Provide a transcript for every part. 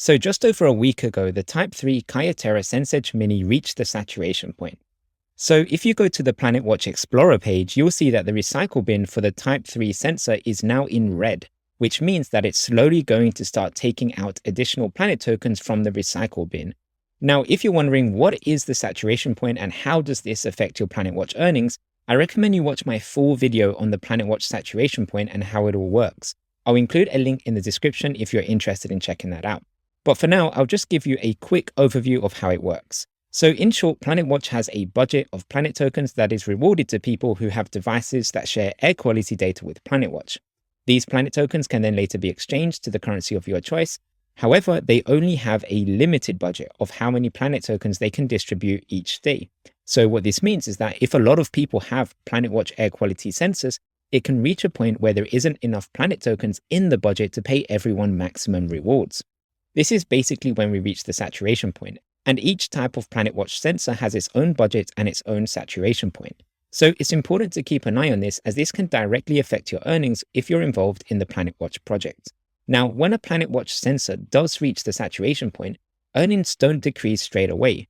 So just over a week ago, the Type 3 Kaiterra Sensedge Mini reached the saturation point. So if you go to the PlanetWatch Explorer page, you'll see that the recycle bin for the Type 3 sensor is now in red, which means that it's slowly going to start taking out additional planet tokens from the recycle bin. Now, if you're wondering what is the saturation point and how does this affect your PlanetWatch earnings, I recommend you watch my full video on the PlanetWatch saturation point and how it all works. I'll include a link in the description if you're interested in checking that out. But for now, I'll just give you a quick overview of how it works. So in short, PlanetWatch has a budget of planet tokens that is rewarded to people who have devices that share air quality data with PlanetWatch. These planet tokens can then later be exchanged to the currency of your choice. However, they only have a limited budget of how many planet tokens they can distribute each day. So what this means is that if a lot of people have PlanetWatch air quality sensors, it can reach a point where there isn't enough planet tokens in the budget to pay everyone maximum rewards. This is basically when we reach the saturation point, and each type of PlanetWatch sensor has its own budget and its own saturation point. So it's important to keep an eye on this, as this can directly affect your earnings if you're involved in the PlanetWatch project. Now, when a PlanetWatch sensor does reach the saturation point, earnings don't decrease straight away.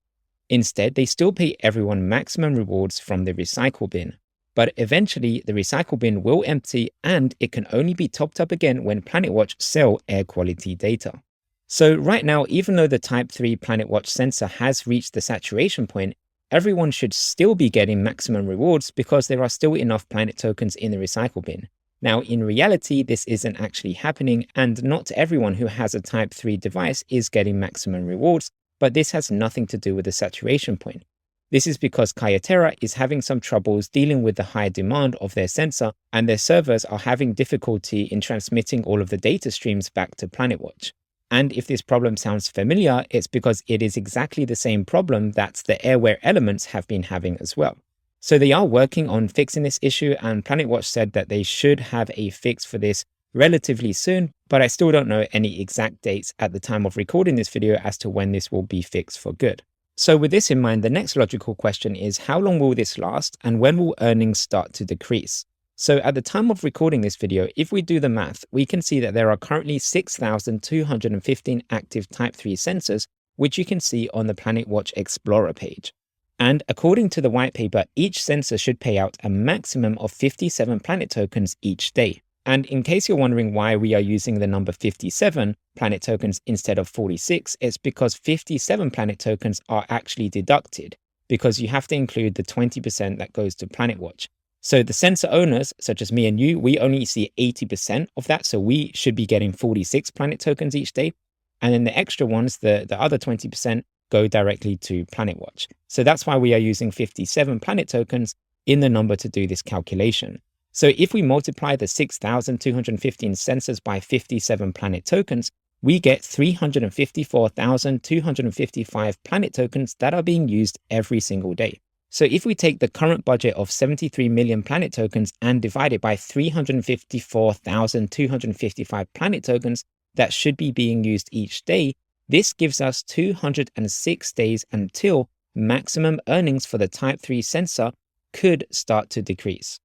Instead, they still pay everyone maximum rewards from the recycle bin. But eventually, the recycle bin will empty and it can only be topped up again when PlanetWatch sell air quality data. So right now, even though the Type 3 PlanetWatch sensor has reached the saturation point, everyone should still be getting maximum rewards because there are still enough planet tokens in the recycle bin. Now, in reality, this isn't actually happening, and not everyone who has a Type 3 device is getting maximum rewards, but this has nothing to do with the saturation point. This is because Kaiterra is having some troubles dealing with the high demand of their sensor, and their servers are having difficulty in transmitting all of the data streams back to PlanetWatch. And if this problem sounds familiar, it's because it is exactly the same problem that the airware elements have been having as well. So they are working on fixing this issue, and PlanetWatch said that they should have a fix for this relatively soon, but I still don't know any exact dates at the time of recording this video as to when this will be fixed for good. So with this in mind, the next logical question is, how long will this last and when will earnings start to decrease? So at the time of recording this video, if we do the math, we can see that there are currently 6,215 active Type 3 sensors, which you can see on the PlanetWatch Explorer page. And according to the white paper, each sensor should pay out a maximum of 57 planet tokens each day. And in case you're wondering why we are using the number 57 planet tokens instead of 46, it's because 57 planet tokens are actually deducted, because you have to include the 20% that goes to PlanetWatch. So the sensor owners, such as me and you, we only see 80% of that. So we should be getting 46 planet tokens each day. And then the extra ones, the other 20%, go directly to PlanetWatch. So that's why we are using 57 planet tokens in the number to do this calculation. So if we multiply the 6,215 sensors by 57 planet tokens, we get 354,255 planet tokens that are being used every single day. So if we take the current budget of 73 million planet tokens and divide it by 354,255 planet tokens that should be being used each day, this gives us 206 days until maximum earnings for the Type 3 sensor could start to decrease.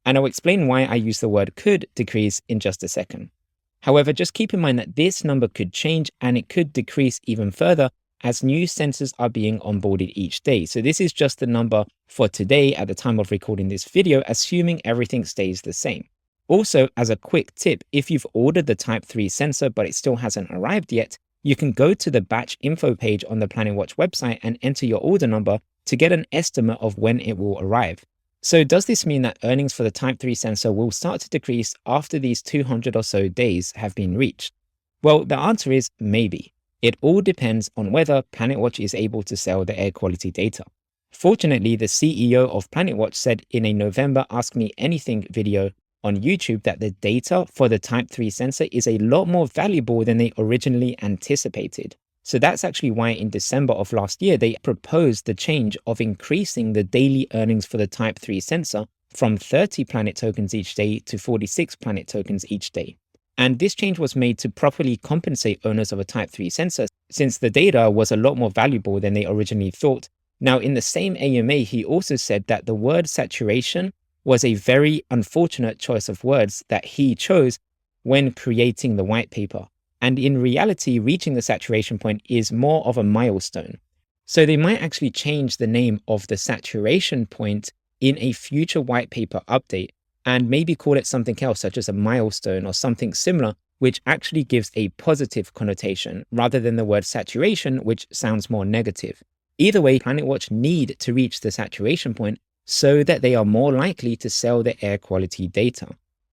And I'll explain why I use the word could decrease in just a second. However, just keep in mind that this number could change and it could decrease even further as new sensors are being onboarded each day. So this is just the number for today at the time of recording this video, assuming everything stays the same. Also, as a quick tip, if you've ordered the Type 3 sensor but it still hasn't arrived yet, you can go to the batch info page on the PlanetWatch website and enter your order number to get an estimate of when it will arrive. So does this mean that earnings for the Type 3 sensor will start to decrease after these 200 or so days have been reached? Well, the answer is maybe. It all depends on whether PlanetWatch is able to sell the air quality data. Fortunately, the CEO of PlanetWatch said in a November Ask Me Anything video on YouTube that the data for the Type 3 sensor is a lot more valuable than they originally anticipated. So that's actually why in December of last year, they proposed the change of increasing the daily earnings for the Type 3 sensor from 30 planet tokens each day to 46 planet tokens each day. And this change was made to properly compensate owners of a Type 3 sensor, since the data was a lot more valuable than they originally thought. Now, in the same AMA, he also said that the word saturation was a very unfortunate choice of words that he chose when creating the white paper. And in reality, reaching the saturation point is more of a milestone. So they might actually change the name of the saturation point in a future white paper update and maybe call it something else, such as a milestone or something similar, which actually gives a positive connotation rather than the word saturation, which sounds more negative. Either way, PlanetWatch need to reach the saturation point so that they are more likely to sell the air quality data.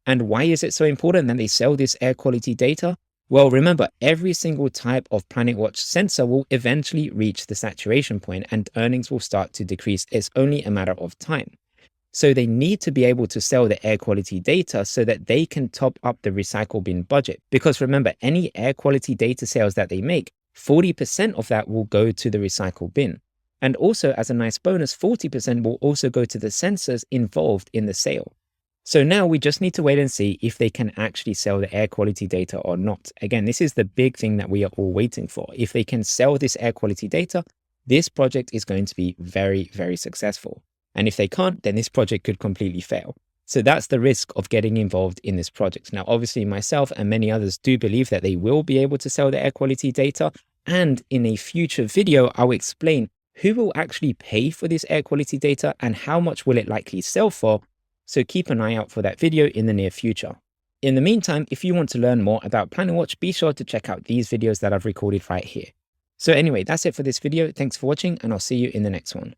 And why is it so important that they sell this air quality data? Well, remember, every single type of PlanetWatch sensor will eventually reach the saturation point and earnings will start to decrease. It's only a matter of time. So they need to be able to sell the air quality data so that they can top up the recycle bin budget. Because remember, any air quality data sales that they make, 40% of that will go to the recycle bin. And also, as a nice bonus, 40% will also go to the sensors involved in the sale. So now we just need to wait and see if they can actually sell the air quality data or not. Again, this is the big thing that we are all waiting for. If they can sell this air quality data, this project is going to be very, very successful. And if they can't, then this project could completely fail. So that's the risk of getting involved in this project. Now, obviously myself and many others do believe that they will be able to sell the air quality data. And in a future video, I'll explain who will actually pay for this air quality data and how much will it likely sell for. So keep an eye out for that video in the near future. In the meantime, if you want to learn more about PlanetWatch, be sure to check out these videos that I've recorded right here. So anyway, that's it for this video. Thanks for watching and I'll see you in the next one.